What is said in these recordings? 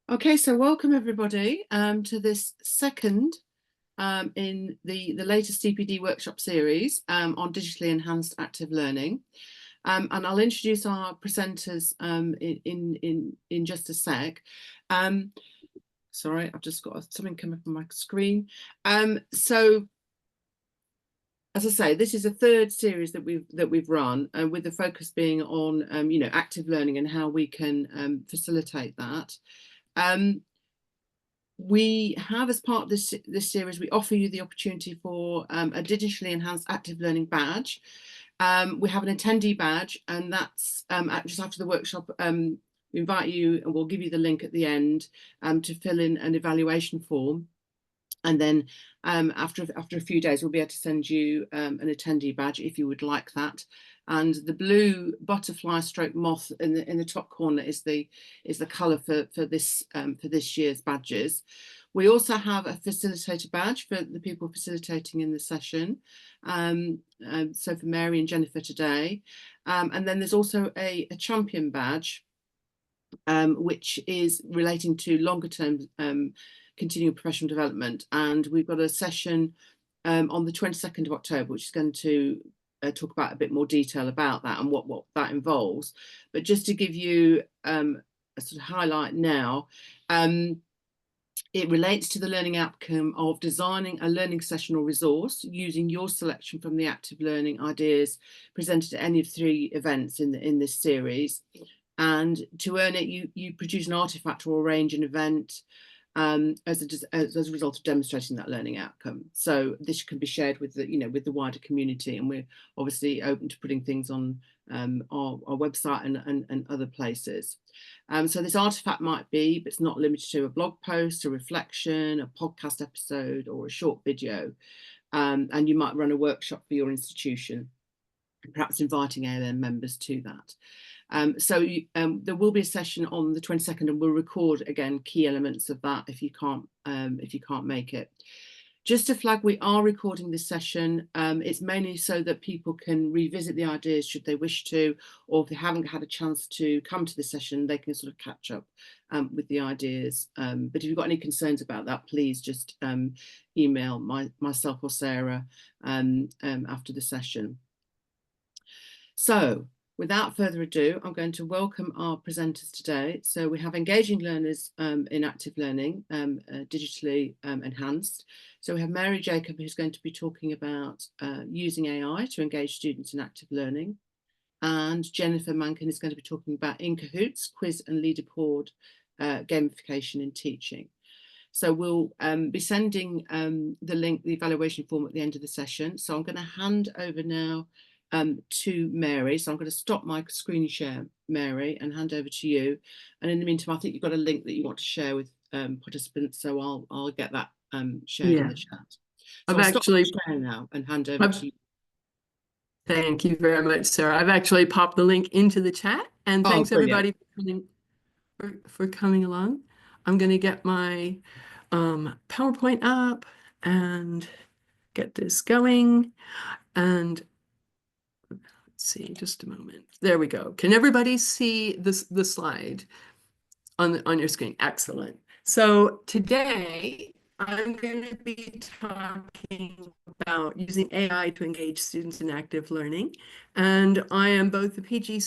Okay, so welcome everybody to this second in the latest CPD workshop series on digitally enhanced active learning. And I'll introduce our presenters in just a sec. Sorry, I've just got something come up on my screen. So as I say, this is a third series that we've run, with the focus being on active learning and how we can facilitate that. We have, as part of this series, we offer you the opportunity for a digitally enhanced active learning badge. We have an attendee badge, and that's just after the workshop. We invite you, and we'll give you the link at the end to fill in an evaluation form. And then after a few days, we'll be able to send you an attendee badge if you would like that. And the blue butterfly stroke moth in the top corner is the colour for this year's badges. We also have a facilitator badge for the people facilitating in the session. So for Mary and Jennifer today. And then there's also a champion badge, which is relating to longer term continuing professional development. And we've got a session on the 22nd of October, which is going to talk about a bit more detail about that and what that involves. But just to give you a sort of highlight now, it relates to the learning outcome of designing a learning session or resource using your selection from the active learning ideas presented at any of 3 events in this series. And to earn it, you produce an artifact or arrange an event as a result of demonstrating that learning outcome. So this can be shared with the wider community, and we're obviously open to putting things on our website and other places. So this artifact might be, but it's not limited to, a blog post, a reflection, a podcast episode, or a short video. And you might run a workshop for your institution, perhaps inviting ALN members to that. So there will be a session on the 22nd, and we'll record again key elements of that if you can't make it. Just to flag, we are recording this session. It's mainly so that people can revisit the ideas should they wish to, or if they haven't had a chance to come to the session, they can sort of catch up with the ideas. But if you've got any concerns about that, please just email myself or Sarah after the session. So, without further ado, I'm going to welcome our presenters today. So we have engaging learners in active learning, digitally enhanced. So we have Mary Jacob, who's going to be talking about using AI to engage students in active learning. And Jennifer Mankin is going to be talking about in Kahoots, quiz and leaderboard gamification in teaching. So we'll be sending the link, the evaluation form at the end of the session. So I'm going to hand over now to Mary. So I'm going to stop my screen share, Mary, and hand over to you. And in the meantime, I think you've got a link that you want to share with participants, so I'll get that shared in the chat. So I've actually stop sharing now and hand over to you. Thank you very much, Sarah. I've actually popped the link into the chat, and thanks everybody for coming along. I'm going to get my PowerPoint up and get this going. And see, just a moment. There we go. Can everybody see the slide on your screen? Excellent. So today I'm going to be talking about using AI to engage students in active learning. And I am both the PG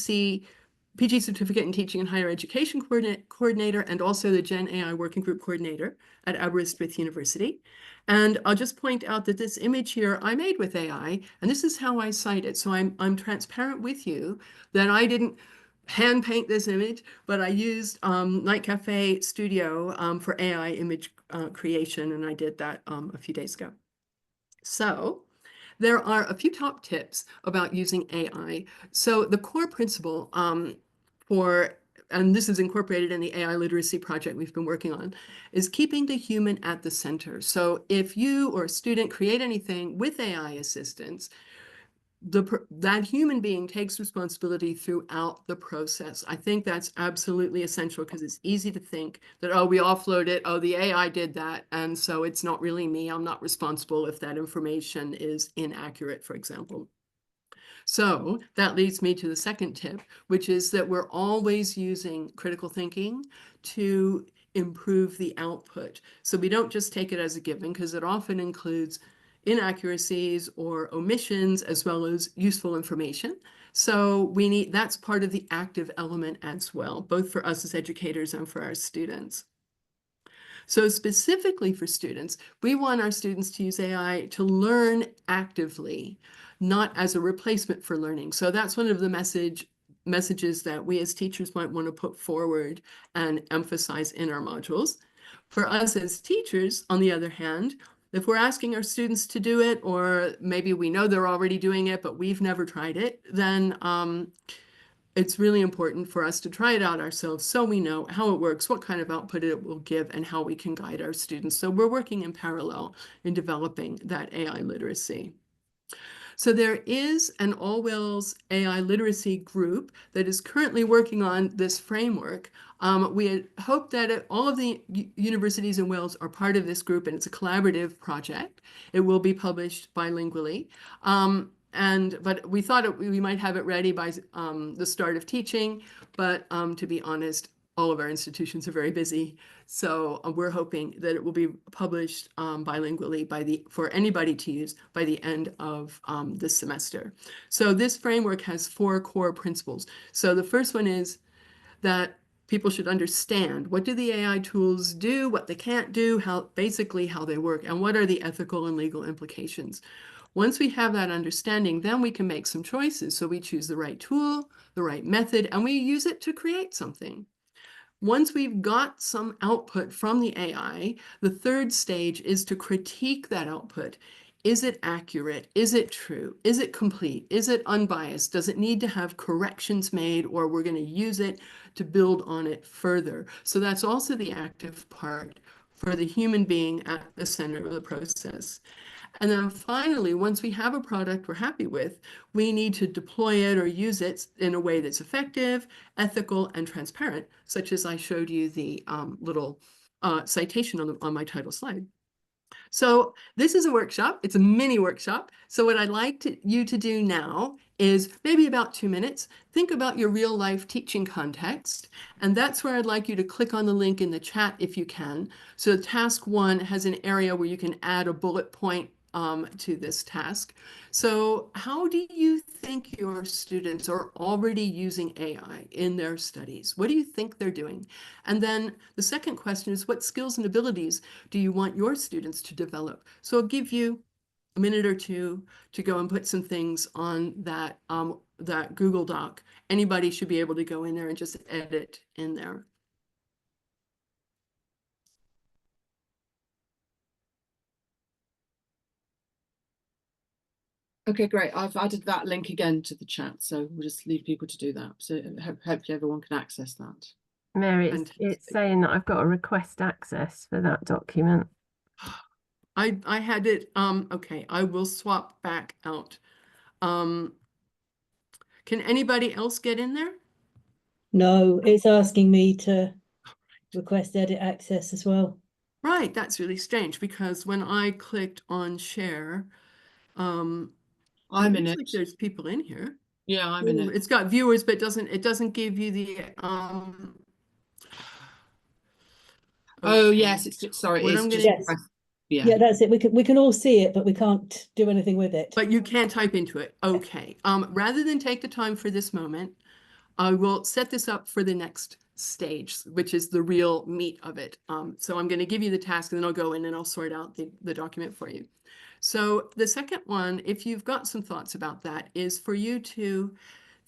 Certificate in Teaching and Higher Education Coordinator and also the Gen AI Working Group Coordinator at Aberystwyth University. And I'll just point out that this image here I made with AI, and this is how I cite it. So I'm transparent with you that I didn't hand paint this image, but I used Night Cafe Studio for AI image creation, and I did that a few days ago. So there are a few top tips about using AI. So the core principle and this is incorporated in the AI literacy project we've been working on, is keeping the human at the center. So if you or a student create anything with AI assistance, that human being takes responsibility throughout the process. I think that's absolutely essential, because it's easy to think that, oh, we offload it, oh, the AI did that, and so it's not really me, I'm not responsible if that information is inaccurate, for example. So that leads me to the second tip, which is that we're always using critical thinking to improve the output. So we don't just take it as a given, because it often includes inaccuracies or omissions as well as useful information. So that's part of the active element as well, both for us as educators and for our students. So specifically for students, we want our students to use AI to learn actively, not as a replacement for learning. So that's one of the messages that we as teachers might want to put forward and emphasize in our modules. For us as teachers, on the other hand, if we're asking our students to do it, or maybe we know they're already doing it, but we've never tried it, then it's really important for us to try it out ourselves so we know how it works, what kind of output it will give, and how we can guide our students. So we're working in parallel in developing that AI literacy. So there is an All Wales AI literacy group that is currently working on this framework. We had hoped that all of the universities in Wales are part of this group, and it's a collaborative project. It will be published bilingually. But we thought we might have it ready by the start of teaching, but to be honest, all of our institutions are very busy. So we're hoping that it will be published bilingually for anybody to use by the end of this semester. So this framework has 4 core principles. So the first one is that people should understand, what do the AI tools do, what they can't do, basically how they work, and what are the ethical and legal implications. Once we have that understanding, then we can make some choices. So we choose the right tool, the right method, and we use it to create something. Once we've got some output from the AI, the third stage is to critique that output. Is it accurate? Is it true? Is it complete? Is it unbiased? Does it need to have corrections made, or we're going to use it to build on it further? So that's also the active part for the human being at the center of the process. And then finally, once we have a product we're happy with, we need to deploy it or use it in a way that's effective, ethical, and transparent, such as I showed you the little citation on my title slide. So this is a workshop. It's a mini workshop. So what I'd like you to do now is maybe about 2 minutes, think about your real life teaching context. And that's where I'd like you to click on the link in the chat if you can. So task 1 has an area where you can add a bullet point to this task. So how do you think your students are already using AI in their studies? What do you think they're doing? And then the second question is, what skills and abilities do you want your students to develop? So I'll give you a minute or 2 to go and put some things on that Google Doc. Anybody should be able to go in there and just edit in there. Okay, great. I've added that link again to the chat, so we'll just leave people to do that. So hopefully everyone can access that. Mary, it's saying that I've got to request access for that document. I had it, okay, I will swap back out. Can anybody else get in there? No, it's asking me to request edit access as well. Right, that's really strange, because when I clicked on share, I'm in it. like there's people in here. Yeah, I'm in it. It's got viewers, but it doesn't give you the Oh okay. yes, it's sorry, What it's I'm just Yes. Yeah, that's it. We can all see it, but we can't do anything with it. But you can type into it. Okay. Rather than take the time for this moment, I will set this up for the next stage, which is the real meat of it. So I'm going to give you the task, and then I'll go in and I'll sort out the document for you. So the second one, if you've got some thoughts about that, is for you to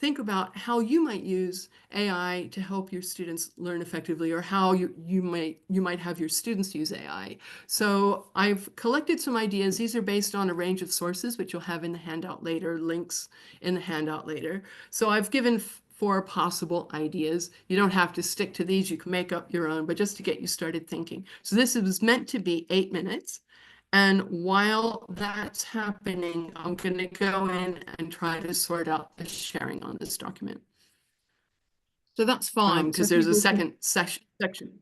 think about how you might use AI to help your students learn effectively, or how you might have your students use AI. So I've collected some ideas. These are based on a range of sources, which you'll have in the handout later, links in the handout later. So I've given 4 possible ideas. You don't have to stick to these. You can make up your own, but just to get you started thinking. So this is meant to be 8 minutes. And while that's happening, I'm going to go in and try to sort out the sharing on this document. So that's fine. Because there's a second section.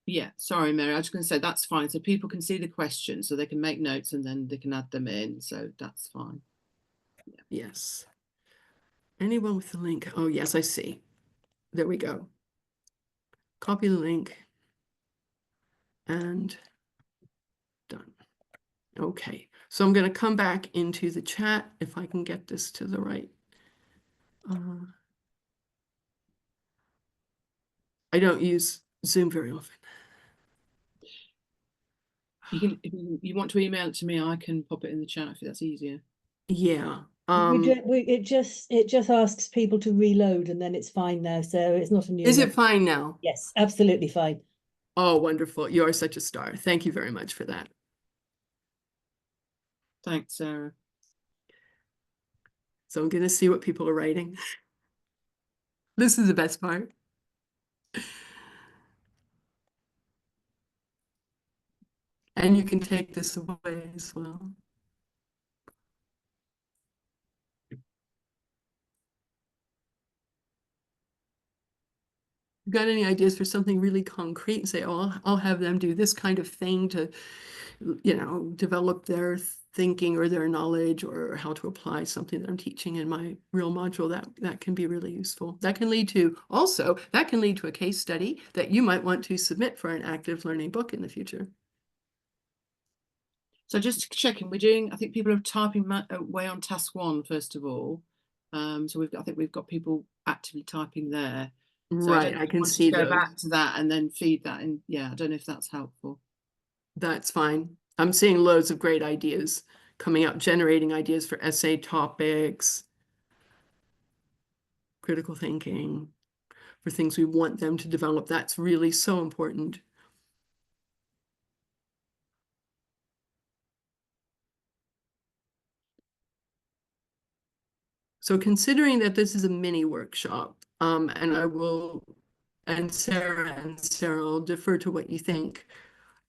Yeah, sorry, Mary. I was going to say that's fine. So people can see the questions, so they can make notes and then they can add them in. So that's fine. Yeah. Yes. Anyone with the link? Oh, yes, I see. There we go. Copy the link. And done. Okay, so I'm going to come back into the chat if I can get this to the right. I don't use Zoom very often. You can, if you want to email it to me, I can pop it in the chat if that's easier. Yeah. It just asks people to reload and then it's fine now. So it's not a new. Is it fine now? Yes, absolutely fine. Oh, wonderful. You are such a star. Thank you very much for that. Thanks, Sarah. So I'm going to see what people are writing. This is the best part. And you can take this away as well. Got any ideas for something really concrete and say, oh, I'll have them do this kind of thing to, you know, develop their thinking or their knowledge or how to apply something that I'm teaching in my real module, that can be really useful. That can lead to a case study that you might want to submit for an active learning book in the future. So just checking, I think people are typing away on task 1, first of all. So I think we've got people actively typing there. So Right, I can see go those. back to that and then feed that in. Yeah, I don't know if that's helpful. That's fine. I'm seeing loads of great ideas coming out, generating ideas for essay topics, critical thinking, for things we want them to develop. That's really so important. So considering that this is a mini workshop, and Sarah will defer to what you think,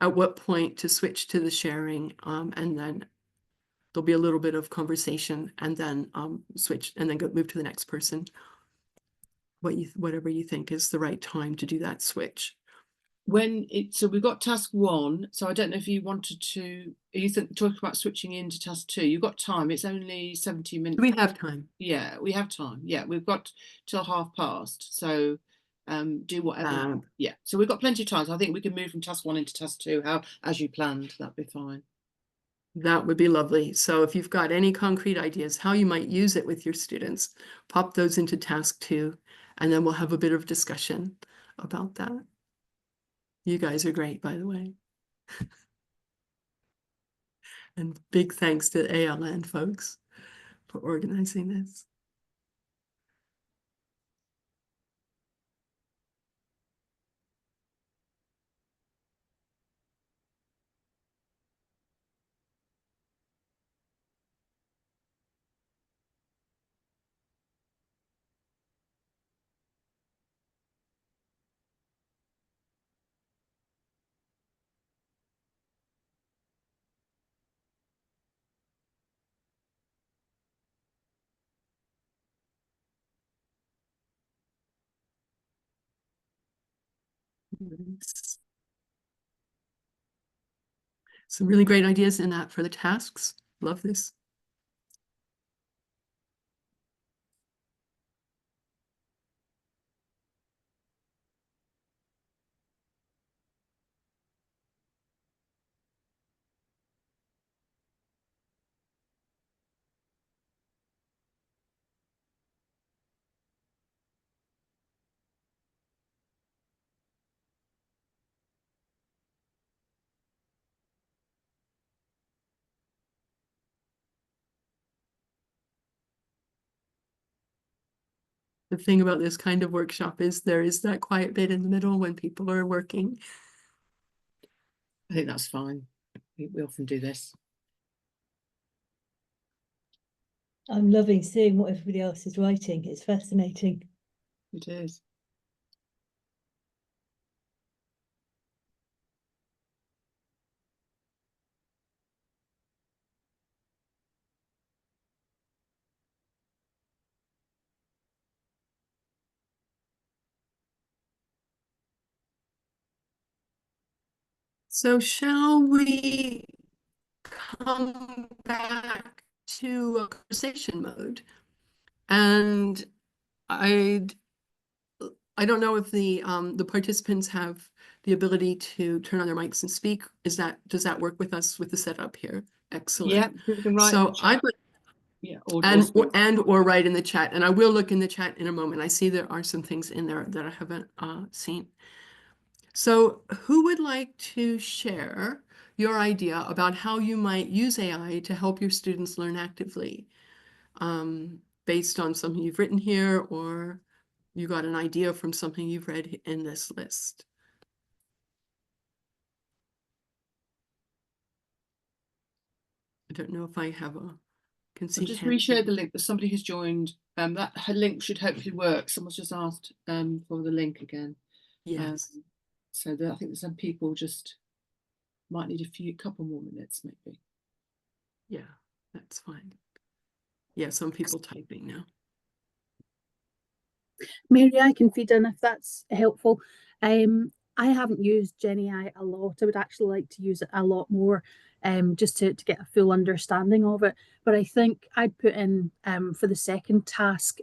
at what point to switch to the sharing, and then there'll be a little bit of conversation and then switch and then move to the next person. Whatever you think is the right time to do that switch. So we've got task 1. So I don't know if you wanted to, talk about switching into task 2. You've got time. It's only 70 minutes. Do we have time? Yeah, we have time. Yeah, we've got till past. So do whatever. Yeah, so we've got plenty of time. So I think we can move from task 1 into task 2 as you planned. That'd be fine. That would be lovely. So if you've got any concrete ideas how you might use it with your students, pop those into task 2, and then we'll have a bit of discussion about that. You guys are great, by the way. And big thanks to ALN folks for organizing this. Nice. Some really great ideas in that for the tasks. Love this. The thing about this kind of workshop is there is that quiet bit in the middle when people are working. I think that's fine. We often do this. I'm loving seeing what everybody else is writing. It's fascinating. It is. So shall we come back to a conversation mode? And I'd I don't know if the participants have the ability to turn on their mics and speak. Does that work with us with the setup here? Excellent. Yeah, you can write in the So I chat. would, Yeah, or write in the chat, and I will look in the chat in a moment. I see there are some things in there that I haven't seen. So who would like to share your idea about how you might use AI to help your students learn actively, based on something you've written here, or you got an idea from something you've read in this list? I don't know if I have can see. I've just reshared the link. There's somebody who's joined. That her link should hopefully work. Someone's just asked for the link again. Yes. So I think there's some people just might need a couple more minutes maybe. Yeah, that's fine. Yeah, some people typing now. Mary, I can feed in if that's helpful. I haven't used GenAI a lot. I would actually like to use it a lot more, just to get a full understanding of it. But I think I'd put in, for the second task,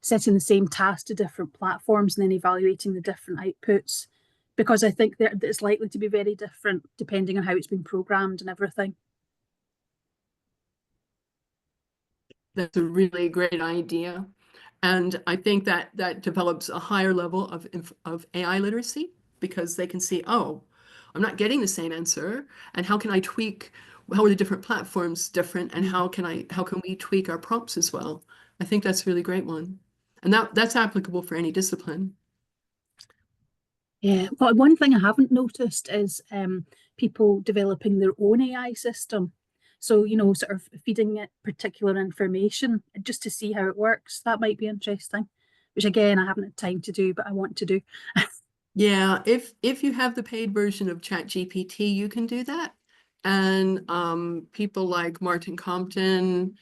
setting the same task to different platforms and then evaluating the different outputs, because I think that it's likely to be very different depending on how it's been programmed and everything. That's a really great idea. And I think that develops a higher level of AI literacy, because they can see, oh, I'm not getting the same answer, and how can I tweak? How are the different platforms different, and how can we tweak our prompts as well? I think that's a really great one, and that's applicable for any discipline. Yeah, but one thing I haven't noticed is people developing their own AI system. So, sort of feeding it particular information just to see how it works. That might be interesting, which again, I haven't had time to do, but I want to do. Yeah, if you have the paid version of ChatGPT, you can do that. And people like Martin Compton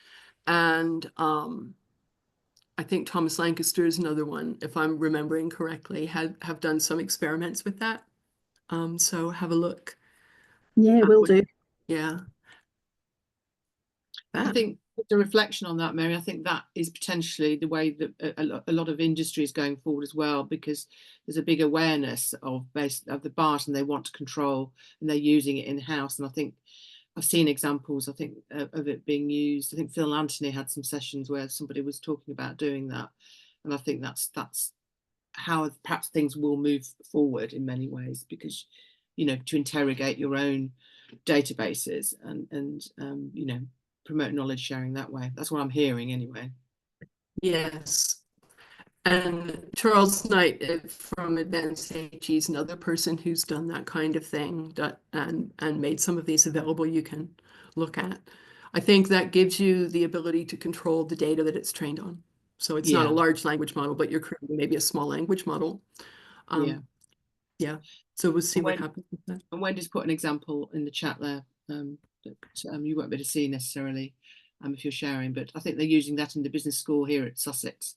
and I think Thomas Lancaster is another one, if I'm remembering correctly, have done some experiments with that. So have a look. Yeah, will do. Yeah. I think the reflection on that, Mary, I think that is potentially the way that a lot of industry is going forward as well, because there's a big awareness of the BART and they want to control, and they're using it in-house. And I think I've seen examples, of it being used. I think Phil Anthony had some sessions where somebody was talking about doing that. And I think that's how perhaps things will move forward in many ways, because, to interrogate your own databases and promote knowledge sharing that way. That's what I'm hearing anyway. Yes. And Charles Knight from Advanced AG is another person who's done that kind of thing, and made some of these available you can look at. I think that gives you the ability to control the data that it's trained on. So it's not a large language model, but you're creating maybe a small language model. Yeah. So we'll see what happens with that. And Wendy's put an example in the chat there that you won't be able to see necessarily if you're sharing, but I think they're using that in the business school here at Sussex.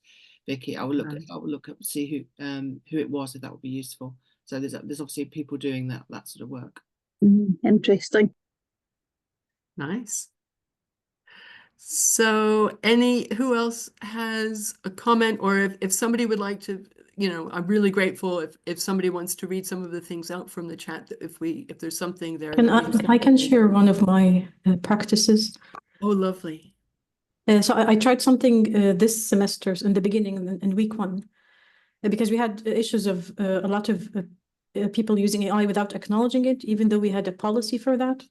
Vicky, I will look up and see who it was, if that would be useful. So there's obviously people doing that sort of work. Interesting. Nice. So who else has a comment, or if somebody would like to, I'm really grateful if somebody wants to read some of the things out from the chat, if there's something there. I can share one of my practices. Oh, lovely. So I tried something this semester in the beginning, in week 1, because we had issues of a lot of people using AI without acknowledging it, even though we had a policy for that.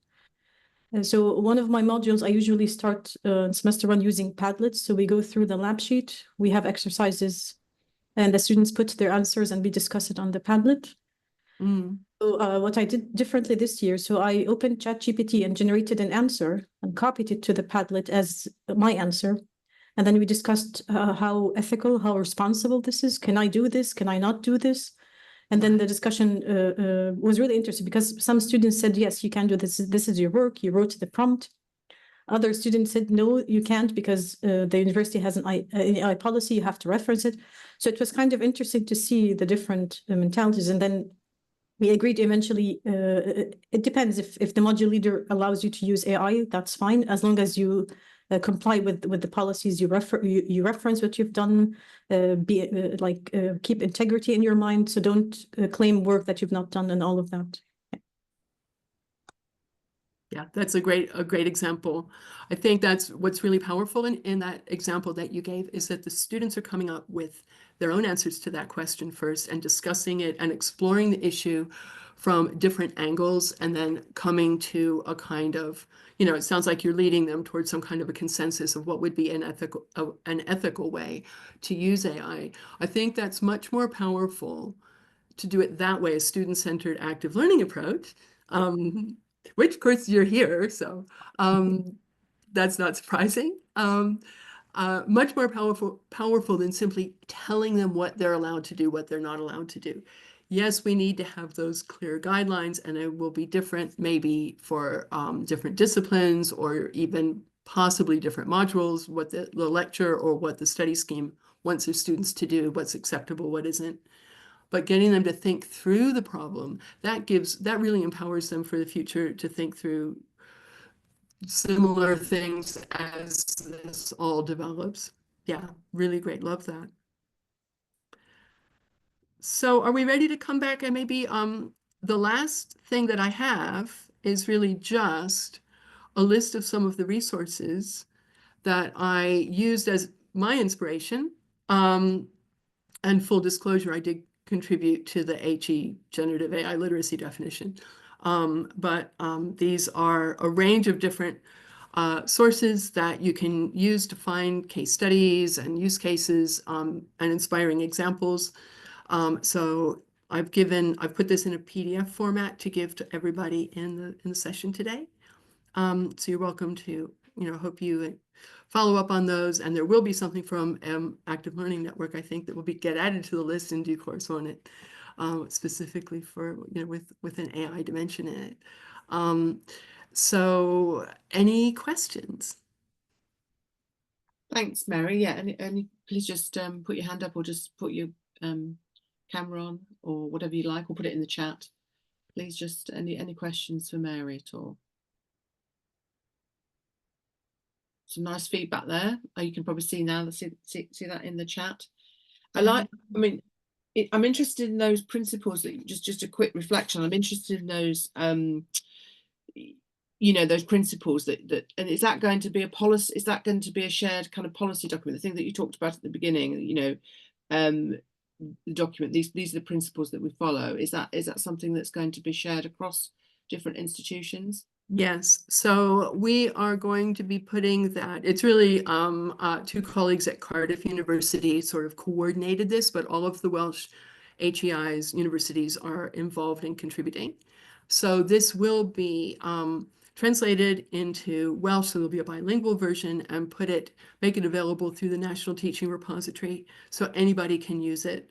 So one of my modules, I usually start semester 1 using Padlets. So we go through the lab sheet, we have exercises, and the students put their answers and we discuss it on the Padlet. So what I did differently this year, so I opened ChatGPT and generated an answer and copied it to the Padlet as my answer. And then we discussed how ethical, how responsible this is. Can I do this? Can I not do this? And then the discussion was really interesting, because some students said, yes, you can do this. This is your work. You wrote the prompt. Other students said, no, you can't, because the university has an AI policy. You have to reference it. So it was kind of interesting to see the different mentalities. And then we agreed eventually, it depends. If the module leader allows you to use AI, that's fine, as long as you comply with the policies you reference what you've done, keep integrity in your mind, so don't claim work that you've not done, and all of that. Yeah, that's a great example. I think that's what's really powerful in that example that you gave, is that the students are coming up with their own answers to that question first and discussing it and exploring the issue from different angles, and then coming to a kind of, it sounds like you're leading them towards some kind of a consensus of what would be an ethical way to use AI. I think that's much more powerful to do it that way, a student-centered active learning approach. Which of course you're here, so that's not surprising. Much more powerful than simply telling them what they're allowed to do, what they're not allowed to do. Yes, we need to have those clear guidelines, and it will be different maybe for different disciplines, or even possibly different modules, what the lecture or what the study scheme wants their students to do, what's acceptable, what isn't. But getting them to think through the problem, that really empowers them for the future to think through similar things as this all develops. Yeah, really great. Love that. So are we ready to come back? And maybe the last thing that I have is really just a list of some of the resources that I used as my inspiration. And full disclosure, I did contribute to the HE generative AI literacy definition. But these are a range of different sources that you can use to find case studies and use cases and inspiring examples. So I've put this in a PDF format to give to everybody in the session today. So you're welcome to, hope you follow up on those, and there will be something from Active Learning Network, I think, that will get added to the list in due course on it, specifically for, with an AI dimension in it. So any questions? Thanks, Mary. Yeah, and please just put your hand up, or just put your camera on, or whatever you like, or put it in the chat. Please, just any questions for Mary at all? Some nice feedback there. You can probably see now. See that in the chat. I'm interested in those principles that just a quick reflection. I'm interested in those those principles that and is that going to be a policy? Is that going to be a shared kind of policy document? The thing that you talked about at the beginning, the document. These are the principles that we follow. Is that something that's going to be shared across different institutions? Yes, so we are going to be putting that. It's really two colleagues at Cardiff University sort of coordinated this, but all of the Welsh HEIs universities are involved in contributing. So this will be translated into Welsh, so there'll be a bilingual version, and make it available through the National Teaching Repository so anybody can use it.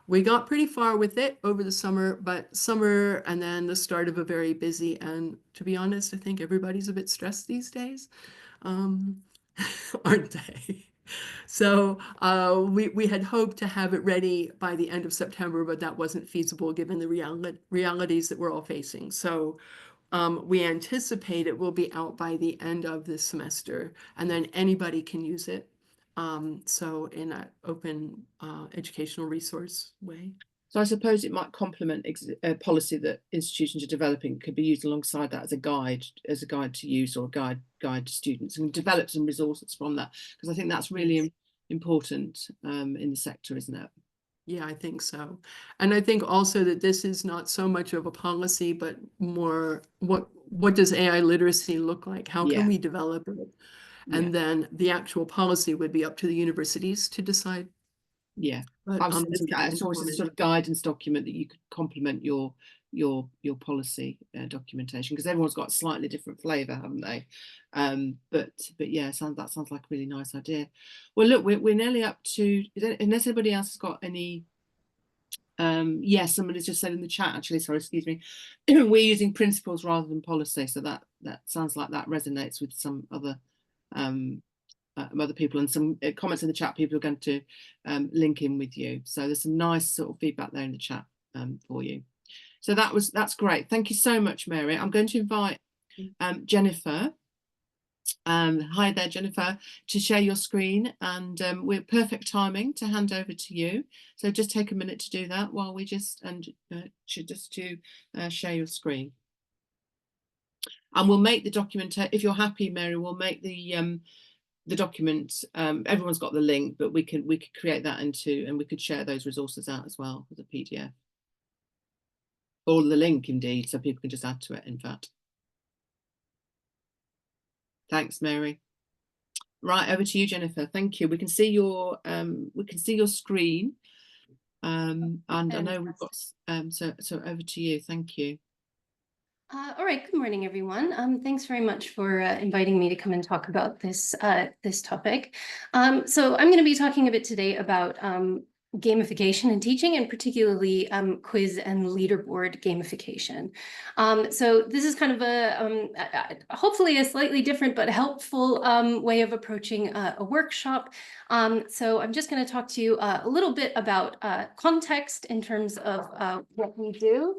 We got pretty far with it over the summer, but summer and then the start of a very busy, and to be honest, I think everybody's a bit stressed these days, aren't they? So we had hoped to have it ready by the end of September, but that wasn't feasible given the realities that we're all facing. So we anticipate it will be out by the end of this semester, and then anybody can use it. So in an open educational resource way. So I suppose it might complement a policy that institutions are developing, could be used alongside that as a guide to use, or a guide to students, and develop some resources from that, because I think that's really important in the sector, isn't it? Yeah, I think so. And I think also that this is not so much of a policy, but more what does AI literacy look like? How can we develop it? And then the actual policy would be up to the universities to decide. Yeah, but, it's always a sort of guidance document that you could complement your policy documentation, because everyone's got a slightly different flavour, haven't they? But yeah, that sounds like a really nice idea. Well, look, we're nearly up to, unless anybody else has got any. Yes, somebody's just said in the chat, actually, sorry, excuse me, we're using principles rather than policy, so that sounds like that resonates with some other people, and some comments in the chat. People are going to link in with you, so there's some nice sort of feedback there in the chat for you. So that's great. Thank you so much, Mary. I'm going to invite Jennifer Hi there, Jennifer, to share your screen, and we're perfect timing to hand over to you. So just take a minute to do that while we just share your screen. And we'll make the document, if you're happy, Mary, we'll make the document, everyone's got the link, but we could create that into, and we could share those resources out as well as a PDF. Or the link indeed, so people can just add to it, in fact. Thanks, Mary. Right, over to you, Jennifer. Thank you. We can see your screen. And I know we've got so over to you. Thank you. All right, good morning, everyone. Thanks very much for inviting me to come and talk about this this topic. So I'm going to be talking a bit today about gamification in teaching, and particularly quiz and leaderboard gamification. So this is kind of a hopefully a slightly different but helpful way of approaching a workshop. So I'm just going to talk to you a little bit about context in terms of what we do.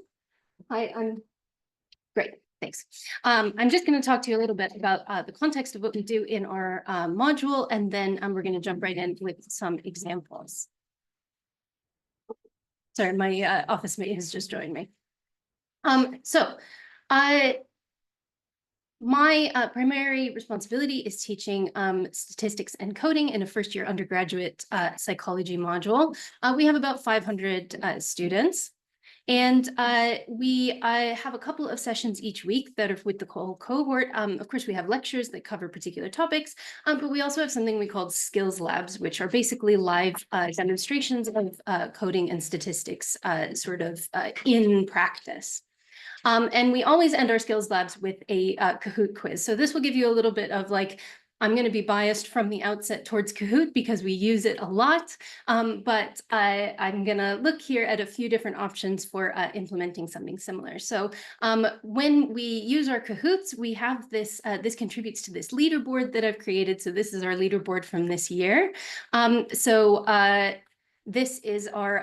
Great, thanks. I'm just going to talk to you a little bit about the context of what we do in our module, and then we're going to jump right in with some examples. Sorry, my office mate has just joined me. My primary responsibility is teaching statistics and coding in a first-year undergraduate psychology module. We have about 500 students. And we have a couple of sessions each week that are with the whole cohort. Of course, we have lectures that cover particular topics, but we also have something we call skills labs, which are basically live demonstrations of coding and statistics sort of in practice. And we always end our skills labs with a Kahoot quiz. So this will give you a little bit of like, I'm going to be biased from the outset towards Kahoot because we use it a lot, but I'm going to look here at a few different options for implementing something similar. So when we use our Kahoots, we have this, this contributes to this leaderboard that I've created. So this is our leaderboard from this year. This is our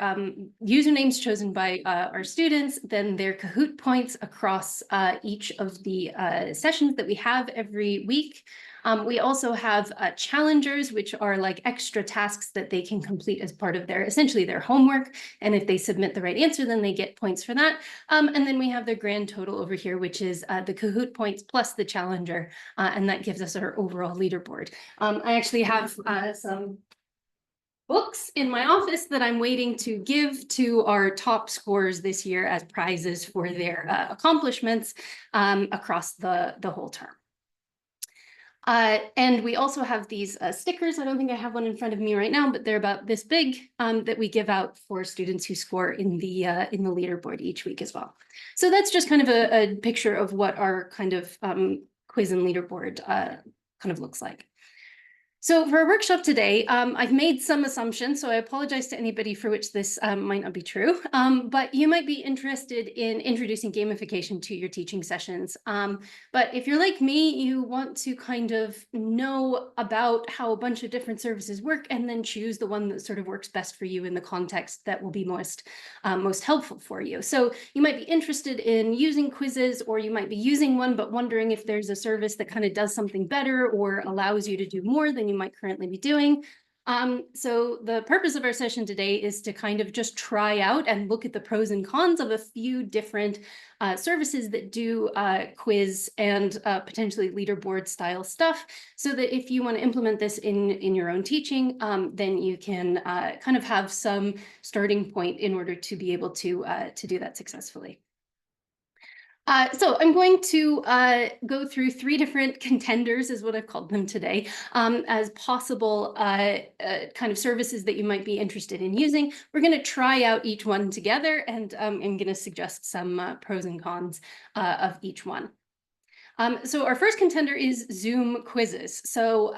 usernames chosen by our students, then their Kahoot points across each of the sessions that we have every week. We also have challengers, which are like extra tasks that they can complete as part of their, essentially their homework. And if they submit the right answer, then they get points for that. And then we have the grand total over here, which is the Kahoot points plus the challenger. And that gives us our overall leaderboard. I actually have some books in my office that I'm waiting to give to our top scorers this year as prizes for their accomplishments across the whole term. And we also have these stickers. I don't think I have one in front of me right now, but they're about this big that we give out for students who score in the leaderboard each week as well. So that's just kind of a picture of what our kind of quiz and leaderboard kind of looks like. So for our workshop today, I've made some assumptions, so I apologize to anybody for which this might not be true, but you might be interested in introducing gamification to your teaching sessions. But if you're like me, you want to kind of know about how a bunch of different services work and then choose the one that sort of works best for you in the context that will be most helpful for you. So you might be interested in using quizzes, or you might be using one, but wondering if there's a service that kind of does something better or allows you to do more than you might currently be doing. So the purpose of our session today is to kind of just try out and look at the pros and cons of a few different services that do quiz and potentially leaderboard style stuff, so that if you want to implement this in your own teaching, then you can kind of have some starting point in order to be able to do that successfully. So I'm going to go through 3 different contenders, is what I've called them today, as possible kind of services that you might be interested in using. We're going to try out each one together, and I'm going to suggest some pros and cons of each one. So our first contender is Zoom quizzes. So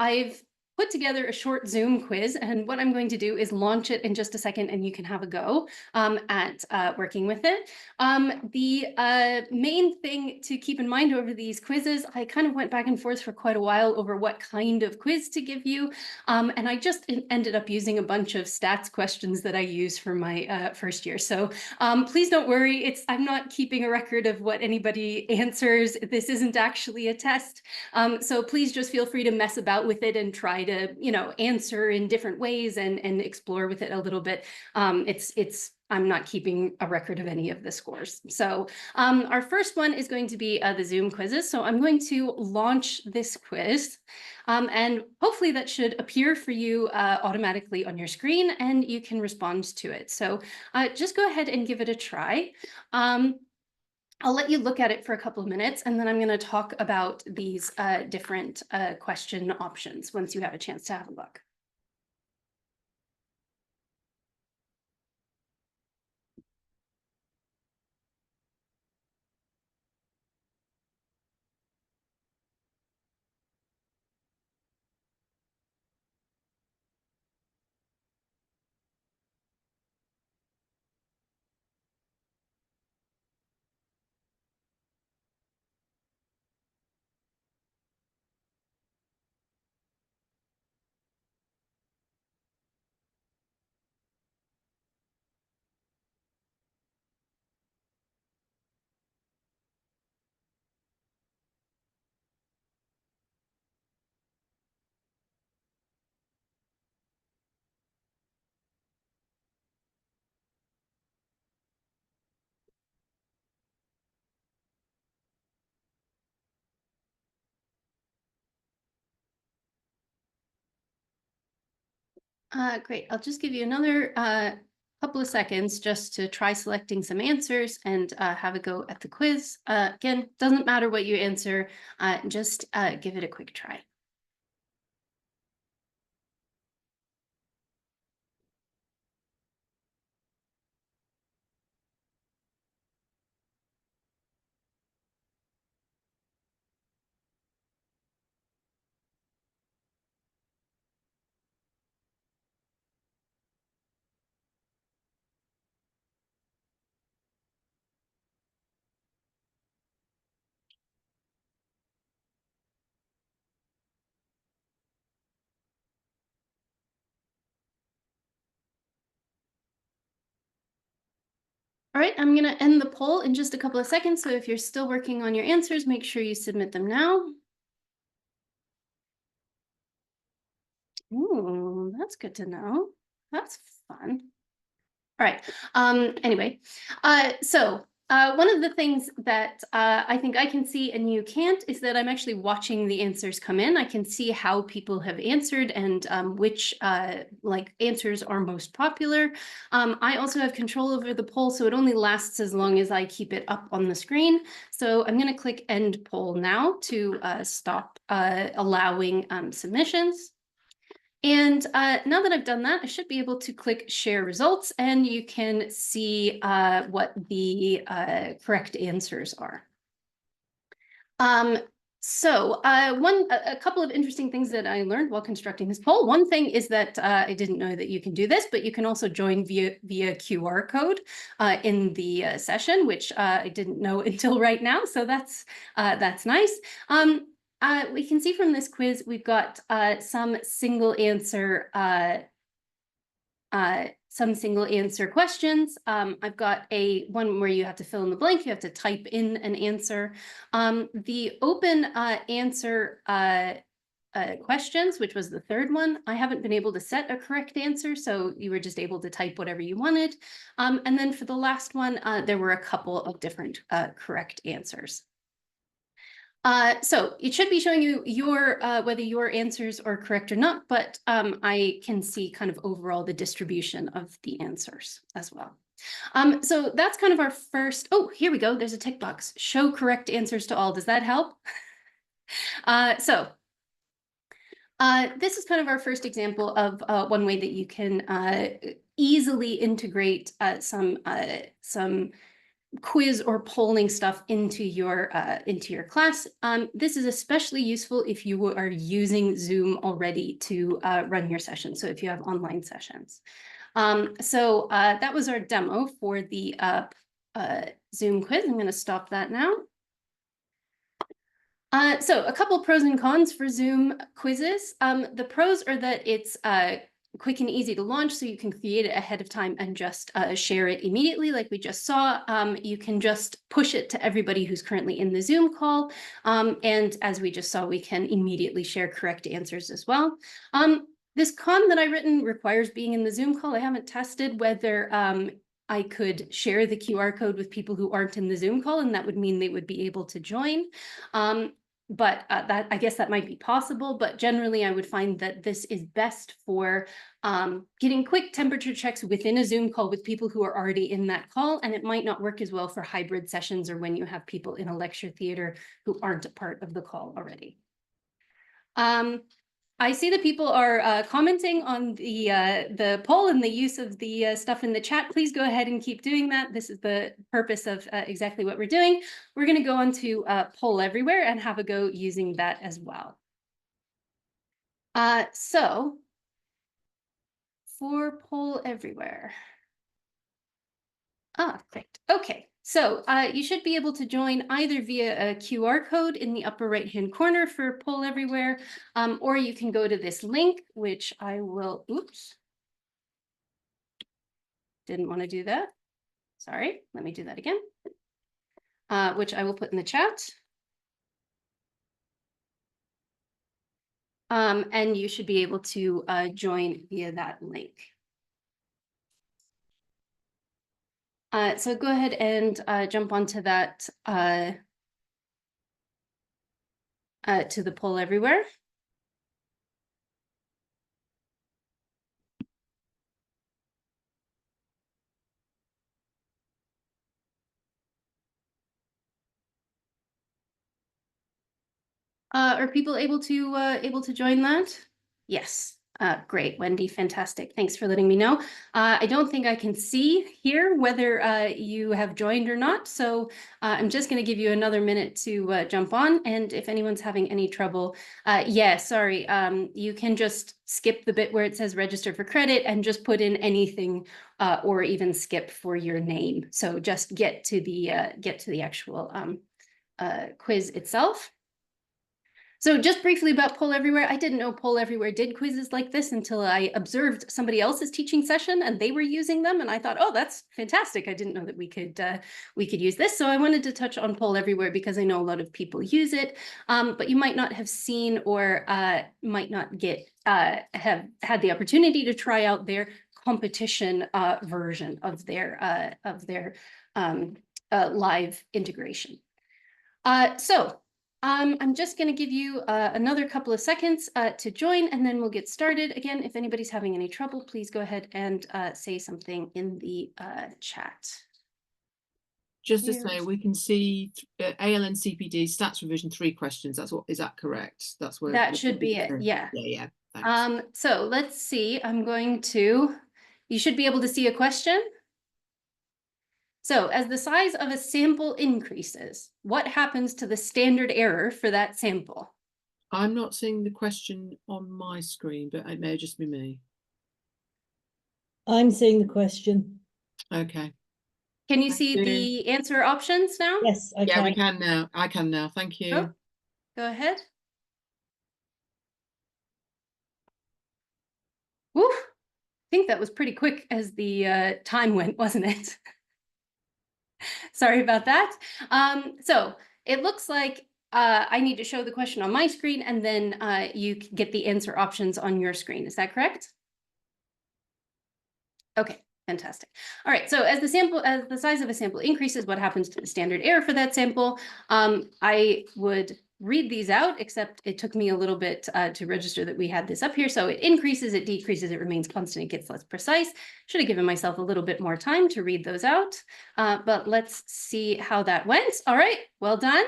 I've put together a short Zoom quiz, and what I'm going to do is launch it in just a second, and you can have a go at working with it. The main thing to keep in mind over these quizzes, I kind of went back and forth for quite a while over what kind of quiz to give you, and I just ended up using a bunch of stats questions that I use for my first year. So please don't worry, I'm not keeping a record of what anybody answers. This isn't actually a test. So please just feel free to mess about with it and try to, answer in different ways and explore with it a little bit. I'm not keeping a record of any of the scores. So our first one is going to be the Zoom quizzes. So I'm going to launch this quiz, and hopefully that should appear for you automatically on your screen, and you can respond to it. So just go ahead and give it a try. I'll let you look at it for a couple of minutes, and then I'm going to talk about these different question options once you have a chance to have a look. Great. I'll just give you another couple of seconds just to try selecting some answers and have a go at the quiz. Again, doesn't matter what you answer, just give it a quick try. All right, I'm going to end the poll in just a couple of seconds. So if you're still working on your answers, make sure you submit them now. Ooh, that's good to know. That's fun. All right. Anyway, so one of the things that I think I can see and you can't is that I'm actually watching the answers come in. I can see how people have answered and which answers are most popular. I also have control over the poll, so it only lasts as long as I keep it up on the screen. So I'm going to click End Poll now to stop allowing submissions. And now that I've done that, I should be able to click Share Results, and you can see what the correct answers are. A couple of interesting things that I learned while constructing this poll. One thing is that I didn't know that you can do this, but you can also join via QR code in the session, which I didn't know until right now. So that's nice. We can see from this quiz, we've got some single answer questions. I've got one where you have to fill in the blank. You have to type in an answer. The open answer questions, which was the third one, I haven't been able to set a correct answer, so you were just able to type whatever you wanted. And then for the last one, there were a couple of different correct answers. So it should be showing you your whether your answers are correct or not, but I can see kind of overall the distribution of the answers as well. So that's kind of our first, oh, here we go. There's a tick box. Show correct answers to all. Does that help? This is kind of our first example of one way that you can easily integrate some quiz or polling stuff into your class. This is especially useful if you are using Zoom already to run your session. So if you have online sessions. That was our demo for the Zoom quiz. I'm going to stop that now. So a couple pros and cons for Zoom quizzes. The pros are that it's quick and easy to launch, so you can create it ahead of time and just share it immediately like we just saw. You can just push it to everybody who's currently in the Zoom call. And as we just saw, we can immediately share correct answers as well. This con that I've written requires being in the Zoom call. I haven't tested whether I could share the QR code with people who aren't in the Zoom call, and that would mean they would be able to join. But I guess that might be possible, but generally I would find that this is best for getting quick temperature checks within a Zoom call with people who are already in that call, and it might not work as well for hybrid sessions or when you have people in a lecture theater who aren't a part of the call already. I see that people are commenting on the poll and the use of the stuff in the chat. Please go ahead and keep doing that. This is the purpose of exactly what we're doing. We're going to go on to PollEverywhere and have a go using that as well. So for PollEverywhere. Perfect. Okay. So you should be able to join either via a QR code in the upper right-hand corner for PollEverywhere, or you can go to this link, which I will, oops. Didn't want to do that. Sorry, let me do that again. Which I will put in the chat. And you should be able to join via that link. So go ahead and jump onto that to the PollEverywhere. Are people able to join that? Yes. Great, Wendy, fantastic. Thanks for letting me know. I don't think I can see here whether you have joined or not, so I'm just going to give you another minute to jump on, and if anyone's having any trouble, yeah, sorry, you can just skip the bit where it says register for credit and just put in anything or even skip for your name. So just get to the actual quiz itself. So just briefly about PollEverywhere, I didn't know PollEverywhere did quizzes like this until I observed somebody else's teaching session and they were using them, and I thought, oh, that's fantastic. I didn't know that we could use this. So I wanted to touch on PollEverywhere because I know a lot of people use it, but you might not have seen or might not have had the opportunity to try out their competition version of their live integration. I'm just going to give you another couple of seconds to join, and then we'll get started. Again, if anybody's having any trouble, please go ahead and say something in the chat. Just to say, we can see ALN CPD stats revision 3 questions. Is that correct? That's where that should be it. Yeah. Yeah. Thanks. So let's see. You should be able to see a question. So as the size of a sample increases, what happens to the standard error for that sample? I'm not seeing the question on my screen, but it may just be me. I'm seeing the question. Okay. Can you see the answer options now? Yes, I can. Yeah, we can now. I can now. Thank you. Oh, go ahead. Woo! I think that was pretty quick as the time went, wasn't it? Sorry about that. So it looks like I need to show the question on my screen, and then you get the answer options on your screen. Is that correct? Okay, fantastic. All right, so as the size of a sample increases, what happens to the standard error for that sample? I would read these out, except it took me a little bit to register that we had this up here. So it increases, it decreases, it remains constant, it gets less precise. Should have given myself a little bit more time to read those out, but let's see how that went. All right, well done.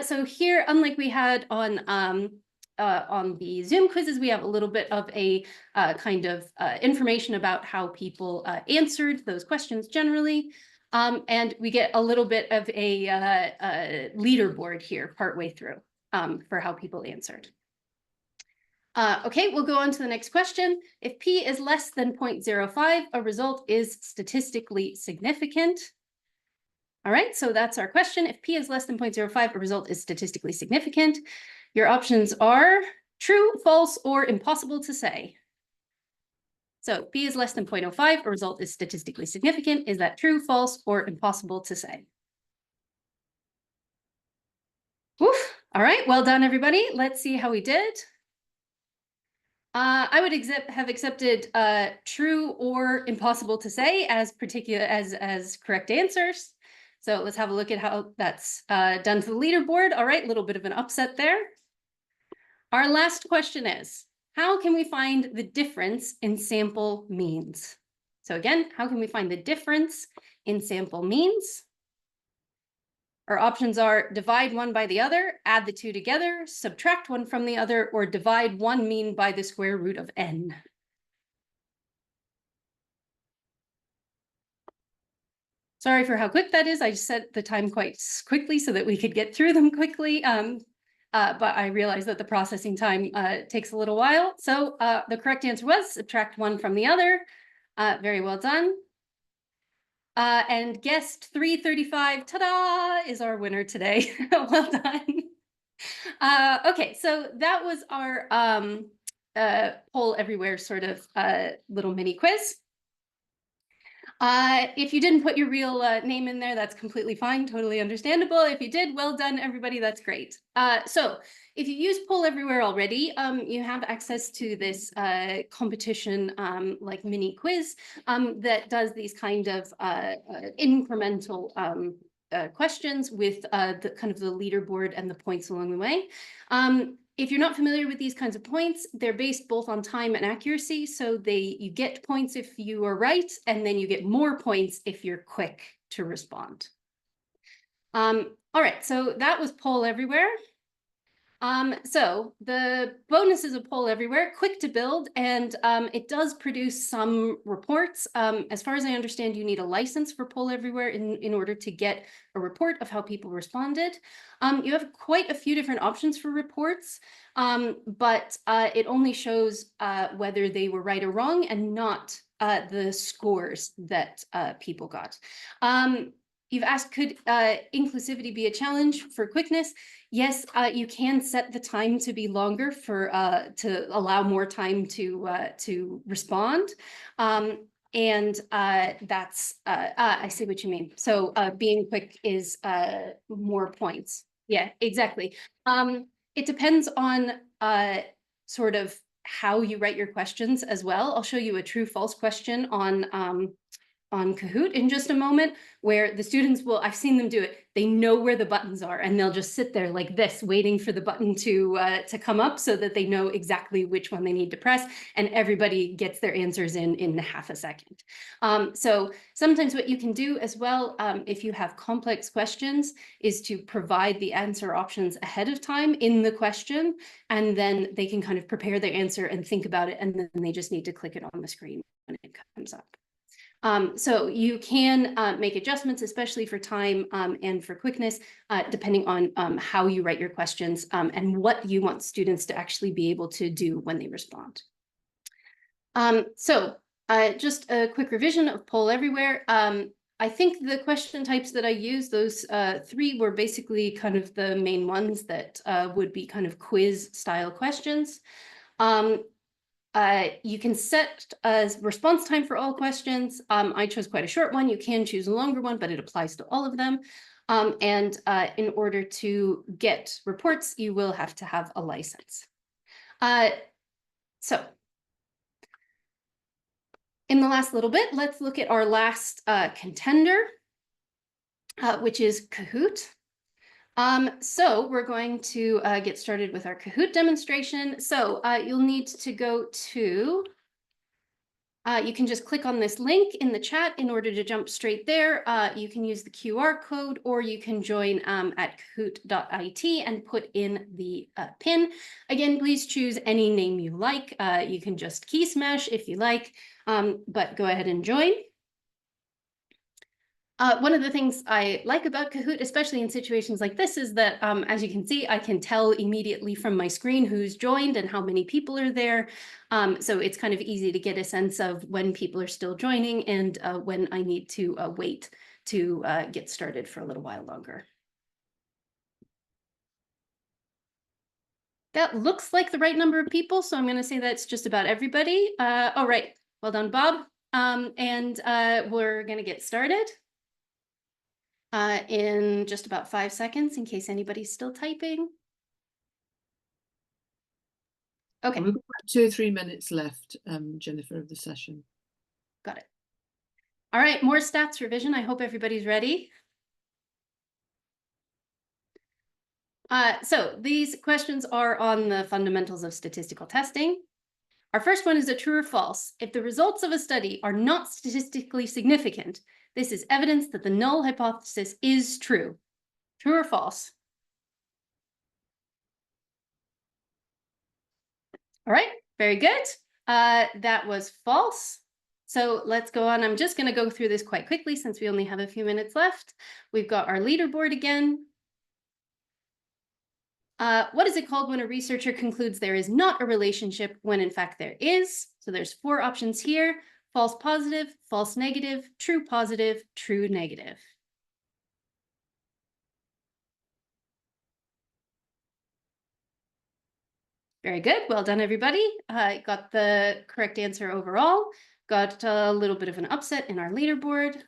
So here, unlike we had on the Zoom quizzes, we have a little bit of a kind of information about how people answered those questions generally. And we get a little bit of a leaderboard here partway through for how people answered. Okay, we'll go on to the next question. If P is less than 0.05, a result is statistically significant. All right, so that's our question. If P is less than 0.05, a result is statistically significant. Your options are true, false, or impossible to say. So P is less than 0.05, a result is statistically significant. Is that true, false, or impossible to say? Oof. All right, well done, everybody. Let's see how we did. I would have accepted true or impossible to say as correct answers. So let's have a look at how that's done to the leaderboard. All right, a little bit of an upset there. Our last question is, how can we find the difference in sample means? So again, how can we find the difference in sample means? Our options are divide one by the other, add the two together, subtract one from the other, or divide one mean by the square root of n. Sorry for how quick that is. I just set the time quite quickly so that we could get through them quickly. But I realized that the processing time takes a little while. So the correct answer was subtract one from the other. Very well done. And guest 335, ta-da, is our winner today. Well done. Okay, so that was our PollEverywhere sort of little mini quiz. If you didn't put your real name in there, that's completely fine, totally understandable. If you did, well done, everybody, that's great. So if you use PollEverywhere already, you have access to this competition like mini quiz that does these kind of incremental questions with the kind of the leaderboard and the points along the way. If you're not familiar with these kinds of points, they're based both on time and accuracy. So you get points if you are right, and then you get more points if you're quick to respond. All right, so that was PollEverywhere. So the bonuses of PollEverywhere, quick to build, and it does produce some reports. As far as I understand, you need a license for PollEverywhere in order to get a report of how people responded. You have quite a few different options for reports, but it only shows whether they were right or wrong and not the scores that people got. You've asked, could inclusivity be a challenge for quickness? Yes, you can set the time to be longer to allow more time to respond. And that's, I see what you mean. So being quick is more points. Yeah, exactly. It depends on sort of how you write your questions as well. I'll show you a true false question on Kahoot in just a moment, where the students will, I've seen them do it, they know where the buttons are and they'll just sit there like this, waiting for the button to come up so that they know exactly which one they need to press, and everybody gets their answers in half a second. So sometimes what you can do as well, if you have complex questions, is to provide the answer options ahead of time in the question, and then they can kind of prepare their answer and think about it, and then they just need to click it on the screen when it comes up. So you can make adjustments, especially for time and for quickness, depending on how you write your questions and what you want students to actually be able to do when they respond. So just a quick revision of PollEverywhere. I think the question types that I used, those three were basically kind of the main ones that would be kind of quiz style questions. You can set a response time for all questions. I chose quite a short one. You can choose a longer one, but it applies to all of them. And in order to get reports, you will have to have a license. So in the last little bit, let's look at our last contender, which is Kahoot. So we're going to get started with our Kahoot demonstration. So you'll need to go to, you can just click on this link in the chat in order to jump straight there. You can use the QR code, or you can join at kahoot.it and put in the pin. Again, please choose any name you like. You can just key smash if you like, but go ahead and join. One of the things I like about Kahoot, especially in situations like this, is that, as you can see, I can tell immediately from my screen who's joined and how many people are there. So it's kind of easy to get a sense of when people are still joining and when I need to wait to get started for a little while longer. That looks like the right number of people, so I'm going to say that's just about everybody. All right, well done, Bob. And we're going to get started in just about 5 seconds in case anybody's still typing. Okay. We've got 2 or 3 minutes left, Jennifer, of the session. Got it. All right, more stats revision. I hope everybody's ready. So these questions are on the fundamentals of statistical testing. Our first one is a true or false. If the results of a study are not statistically significant, this is evidence that the null hypothesis is true. True or false? All right, very good. That was false. So let's go on. I'm just going to go through this quite quickly since we only have a few minutes left. We've got our leaderboard again. What is it called when a researcher concludes there is not a relationship when in fact there is? So there's 4 options here: false positive, false negative, true positive, true negative. Very good. Well done, everybody. Got the correct answer overall. Got a little bit of an upset in our leaderboard.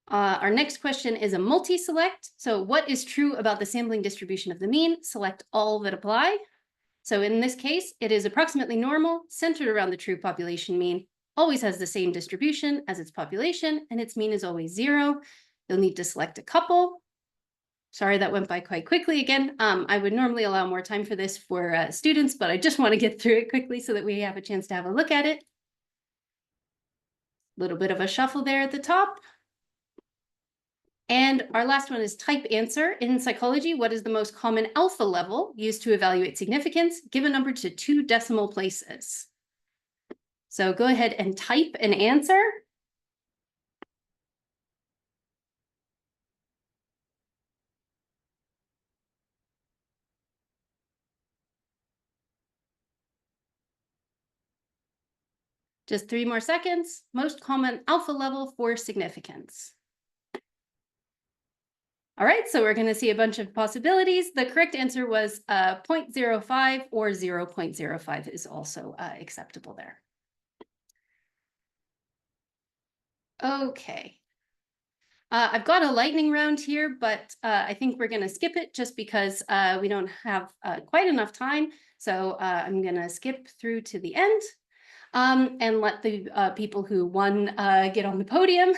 Our next question is a multi-select. So what is true about the sampling distribution of the mean? Select all that apply. So in this case, it is approximately normal, centered around the true population mean, always has the same distribution as its population, and its mean is always 0. You'll need to select a couple. Sorry, that went by quite quickly again. I would normally allow more time for this for students, but I just want to get through it quickly so that we have a chance to have a look at it. A little bit of a shuffle there at the top. And our last one is type answer. In psychology, what is the most common alpha level used to evaluate significance? Give a number to 2 decimal places. So go ahead and type an answer. Just 3 more seconds. Most common alpha level for significance. All right, so we're going to see a bunch of possibilities. The correct answer was 0.05 or 0.05 is also acceptable there. Okay. I've got a lightning round here, but I think we're going to skip it just because we don't have quite enough time. So I'm going to skip through to the end and let the people who won get on the podium.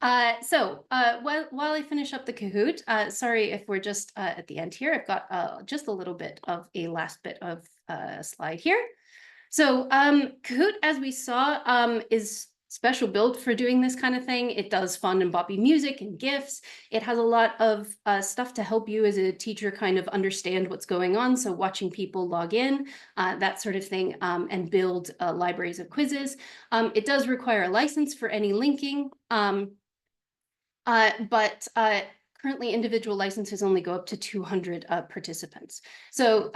While I finish up the Kahoot, sorry if we're just at the end here. I've got just a little bit of a last bit of slide here. So Kahoot, as we saw, is special built for doing this kind of thing. It does fun and boppy music and GIFs. It has a lot of stuff to help you as a teacher kind of understand what's going on. So watching people log in, that sort of thing, and build libraries of quizzes. It does require a license for any linking. But currently individual licenses only go up to 200 participants. So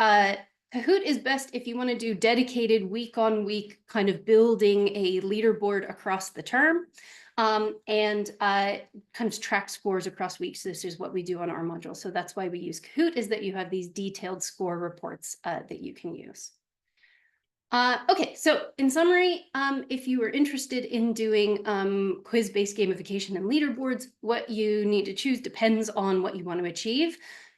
Kahoot is best if you want to do dedicated week-on-week kind of building a leaderboard across the term and kind of track scores across weeks. This is what we do on our module. So that's why we use Kahoot, is that you have these detailed score reports that you can use. Okay, so in summary, if you are interested in doing quiz-based gamification and leaderboards, what you need to choose depends on what you want to achieve.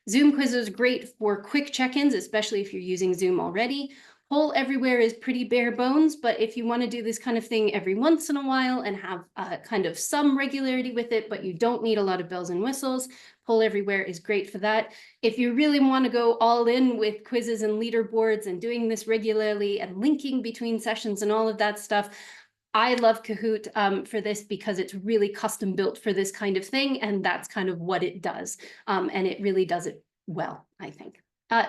Zoom quizzes are great for quick check-ins, especially if you're using Zoom already. PollEverywhere is pretty bare bones, but if you want to do this kind of thing every once in a while and have kind of some regularity with it, but you don't need a lot of bells and whistles, PollEverywhere is great for that. If you really want to go all in with quizzes and leaderboards and doing this regularly and linking between sessions and all of that stuff, I love Kahoot for this because it's really custom built for this kind of thing, and that's kind of what it does. And it really does it well, I think.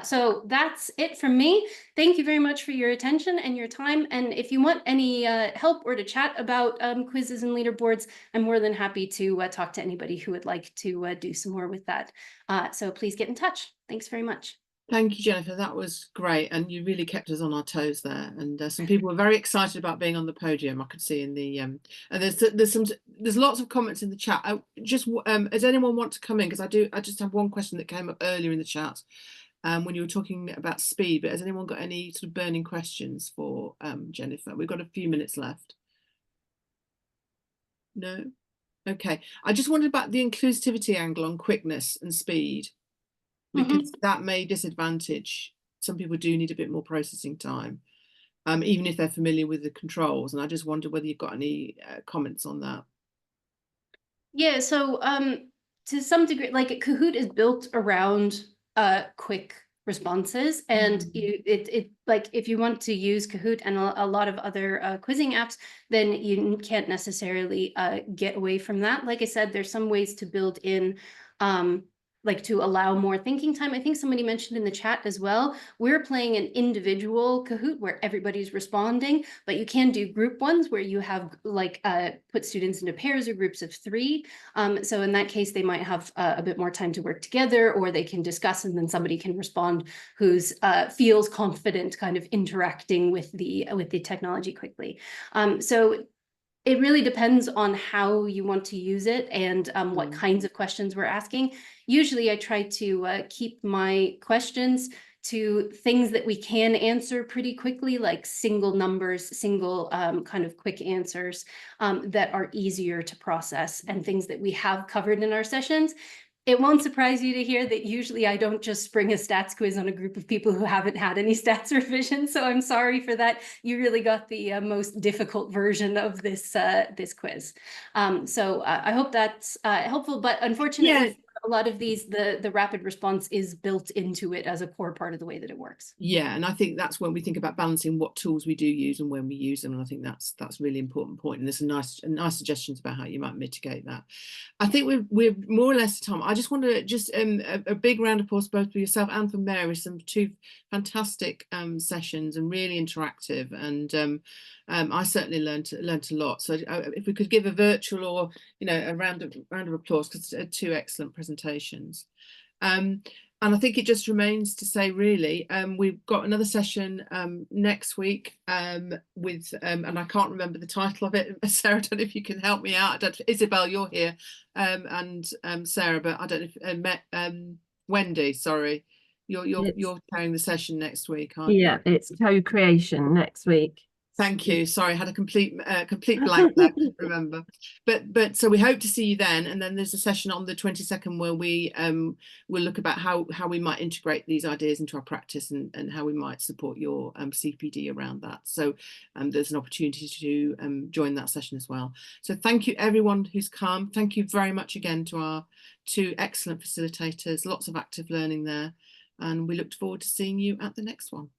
So that's it from me. Thank you very much for your attention and your time. And if you want any help or to chat about quizzes and leaderboards, I'm more than happy to talk to anybody who would like to do some more with that. So please get in touch. Thanks very much. Thank you, Jennifer. That was great, and you really kept us on our toes there. And some people were very excited about being on the podium. I could see in the and there's lots of comments in the chat. Does anyone want to come in? Because I just have one question that came up earlier in the chat when you were talking about speed. But has anyone got any sort of burning questions for Jennifer? We've got a few minutes left. No. Okay. I just wondered about the inclusivity angle on quickness and speed, because that may disadvantage. Some people do need a bit more processing time, even if they're familiar with the controls. And I just wonder whether you've got any comments on that. Yeah, so to some degree, like Kahoot is built around quick responses, and like if you want to use Kahoot and a lot of other quizzing apps, then you can't necessarily get away from that. Like I said, there's some ways to build in like to allow more thinking time. I think somebody mentioned in the chat as well, we're playing an individual Kahoot where everybody's responding, but you can do group ones where you have like put students into pairs or groups of 3. So in that case, they might have a bit more time to work together, or they can discuss and then somebody can respond who's feels confident kind of interacting with the technology quickly. So it really depends on how you want to use it and what kinds of questions we're asking. Usually I try to keep my questions to things that we can answer pretty quickly, like single numbers, single kind of quick answers that are easier to process, and things that we have covered in our sessions. It won't surprise you to hear that usually I don't just spring a stats quiz on a group of people who haven't had any stats revision. So I'm sorry for that. You really got the most difficult version of this this quiz. So I hope that's helpful. But unfortunately, a lot of these, the rapid response is built into it as a core part of the way that it works. Yeah, and I think that's when we think about balancing what tools we do use and when we use them. And I think that's a really important point. And there's some nice suggestions about how you might mitigate that. I think we're more or less at time. I just want to a big round of applause both for yourself and for Mary. Some 2 fantastic sessions and really interactive. And I certainly learned a lot. So if we could give a virtual or a round of applause, because 2 excellent presentations. And I think it just remains to say, really, we've got another session next week with, and I can't remember the title of it. Sarah, I don't know if you can help me out. Isabel, you're here, and Sarah, but I don't know if Wendy, sorry, you're carrying the session next week, aren't you? Yeah, it's co-creation next week. Thank you. Sorry, I had a complete blank there. I couldn't remember. But so we hope to see you then. And then there's a session on the 22nd where we will look about how we might integrate these ideas into our practice and how we might support your CPD around that. So there's an opportunity to join that session as well. So thank you everyone who's come. Thank you very much again to our 2 excellent facilitators. Lots of active learning there. And we look forward to seeing you at the next one.